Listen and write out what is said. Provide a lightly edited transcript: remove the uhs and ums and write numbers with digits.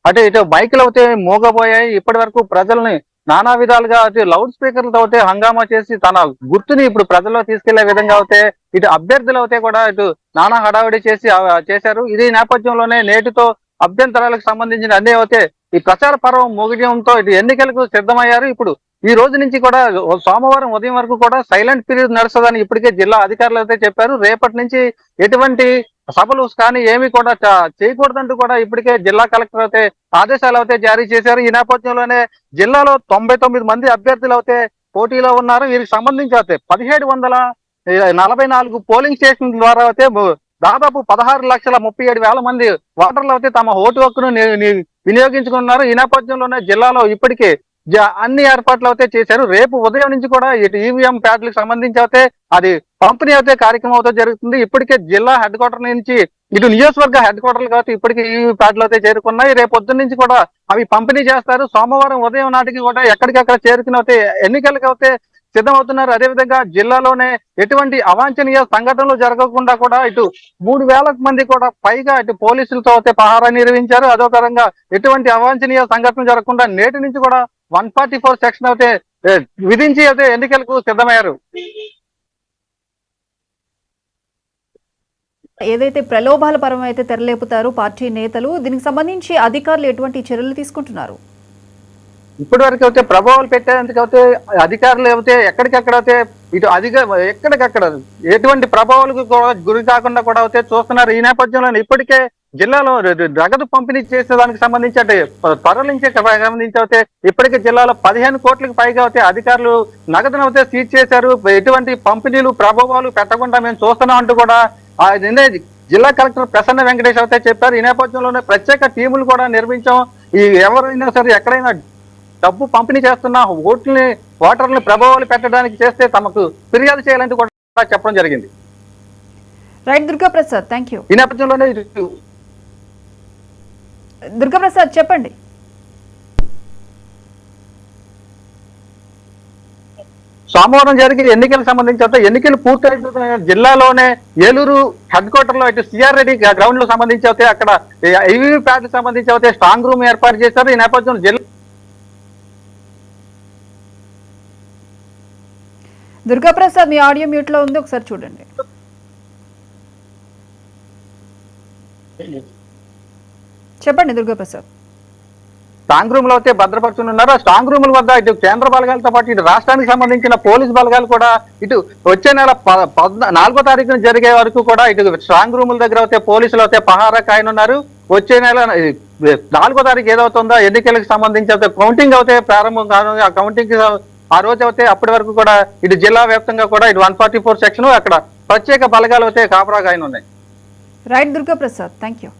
అటు ఇటు మైకులు అయితే మోగబోయాయి. ఇప్పటి వరకు ప్రజల్ని నానా విధాలుగా అటు లౌడ్ స్పీకర్లతో అయితే హంగామా చేసి తన గుర్తుని ఇప్పుడు ప్రజల్లో తీసుకెళ్లే విధంగా అయితే ఇటు అభ్యర్థులు అయితే కూడా ఇటు నానా హడావిడి చేసి చేశారు. ఇది నేపథ్యంలోనే నేటితో అభ్యంతరాలకు సంబంధించిన అన్ని అయితే ఈ ప్రచార పర్వం ముగియడంతో ఇటు ఎన్నికలకు సిద్ధమయ్యారు. ఇప్పుడు ఈ రోజు నుంచి కూడా సోమవారం ఉదయం వరకు కూడా సైలెంట్ పీరియడ్ నడుస్తుందని ఇప్పటికే జిల్లా అధికారులు అయితే చెప్పారు. రేపటి నుంచి ఎటువంటి సభలు కానీ ఏమి కూడా చేయకూడదంటూ కూడా ఇప్పటికే జిల్లా కలెక్టర్ అయితే ఆదేశాలు అయితే జారీ చేశారు. ఈ నేపథ్యంలోనే జిల్లాలో 99 మంది అభ్యర్థులు అయితే పోటీలో ఉన్నారు. వీరికి సంబంధించి అయితే 1744 పోలింగ్ స్టేషన్ ద్వారా అయితే దాదాపు 16,37,000 మంది ఓటర్లు అయితే తమ ఓటు హక్కును వినియోగించుకున్నారు. ఈ నేపథ్యంలోనే జిల్లాలో ఇప్పటికే అన్ని ఏర్పాట్లు అయితే చేశారు. రేపు ఉదయం నుంచి కూడా ఇటు ఈవీఎం ప్యాడ్లకు సంబంధించి అయితే అది పంపిణీ అయితే కార్యక్రమం అయితే జరుగుతుంది. ఇప్పటికే జిల్లా హెడ్ క్వార్టర్ నుంచి ఇటు నియోజకవర్గ హెడ్ క్వార్టర్లు కాబట్టి ఇప్పటికే ఈవీ ప్యాడ్లు అయితే చేరుకున్నాయి. రేపు పొద్దున్న నుంచి కూడా అవి పంపిణీ చేస్తారు. సోమవారం ఉదయం నాటికి కూడా ఎక్కడికక్కడ చేరుకుని అయితే ఎన్నికలకు అయితే సిద్ధమవుతున్నారు. అదేవిధంగా జిల్లాలోనే ఎటువంటి అవాంఛనీయ సంఘటనలు జరగకుండా కూడా ఇటు 3,000 మంది కూడా పైగా ఇటు పోలీసులతో అయితే పహారా నిర్వహించారు. అదో పరంగా ఎటువంటి అవాంఛనీయ సంఘటనలు జరగకుండా నేటి నుంచి కూడా 144 సెక్షన్ అయితే విధించి అయితే ఎన్నికలకు సిద్ధమయ్యారు. ఏదైతే ప్రలోభాల పరం అయితే తెరలేపుతారు పార్టీ నేతలు, దీనికి సంబంధించి అధికారులు ఎటువంటి చర్యలు తీసుకుంటున్నారు? ఇప్పటి వరకు అయితే ప్రభావాలు పెట్టేందుకైతే అధికారులు అయితే ఎక్కడికెక్కడైతే ఇటు ఎక్కడికక్కడ ఎటువంటి ప్రభావాలకు గురి కాకుండా కూడా అయితే చూస్తున్నారు. ఈ నేపథ్యంలో ఇప్పటికే జిల్లాలో నగదు పంపిణీ చేసే దానికి సంబంధించి అంటే తరలించే సంబంధించి అయితే ఇప్పటికే జిల్లాలో 15 కోట్లకు పైగా అయితే అధికారులు నగదును అయితే సీజ్ చేశారు. ఎటువంటి పంపిణీలు ప్రభావాలు పెట్టకుండా మేము చూస్తున్నాం అంటూ కూడా నిన్నే జిల్లా కలెక్టర్ ప్రసన్న వెంకటేష్ అయితే చెప్పారు. ఈ నేపథ్యంలోనే ప్రత్యేక టీములు కూడా నిర్మించాం. ఈ ఎవరైనా సరే ఎక్కడైనా డబ్బు పంపిణీ చేస్తున్న ఓటర్లని ప్రభావాలు పెట్టడానికి చేస్తే తమకు ఫిర్యాదు చేయాలంటూ కూడా చెప్పడం జరిగింది. Right Durgaprasad, thank you. ఈ నేపథ్యంలోనే దుర్గాప్రసాద్ చెప్పండి. సోమవారం జరిగే ఎన్నికలకు సంబంధించి ఎన్నికలు పూర్తయిన జిల్లాలోనే ఏలూరు హెడ్ క్వార్టర్ లో అయితే సిఆర్ రెడ్డి గ్రౌండ్ లో సంబంధించి అయితే అక్కడ ఐవీ ప్యాడ్ సంబంధించి అయితే స్ట్రాంగ్ రూమ్ ఏర్పాటు చేశారు. ఈ నేపథ్యంలో జిల్లా దుర్గాప్రసాద్ మీ ఆడియో మ్యూట్ లో ఉంది, ఒకసారి చూడండి. చెప్పండి దుర్గాప్రసాద్. స్ట్రాంగ్ రూమ్ లో అయితే భద్రపరుచున్నారు. ఆ స్ట్రాంగ్ రూముల వద్ద ఇటు కేంద్ర బలగాలతో పాటు ఇటు రాష్ట్రానికి సంబంధించిన పోలీసు బలగాలు కూడా ఇటు వచ్చే నెల 4వ తారీఖున జరిగే వరకు కూడా ఇటు స్ట్రాంగ్ రూముల దగ్గర అయితే పోలీసులు అయితే పహారా కాయనున్నారు. వచ్చే నెల 4వ తారీఖు ఏదవుతుందో ఎన్నికలకు సంబంధించి అయితే కౌంటింగ్ అయితే ప్రారంభం కాను. ఆ కౌంటింగ్ ఆ రోజు అయితే అప్పటి వరకు కూడా ఇటు జిల్లా వ్యాప్తంగా కూడా ఇటు 144 సెక్షన్ అక్కడ ప్రత్యేక బలగాలు అయితే కాపరా కాయనున్నాయి. Right Durgaprasad, thank you.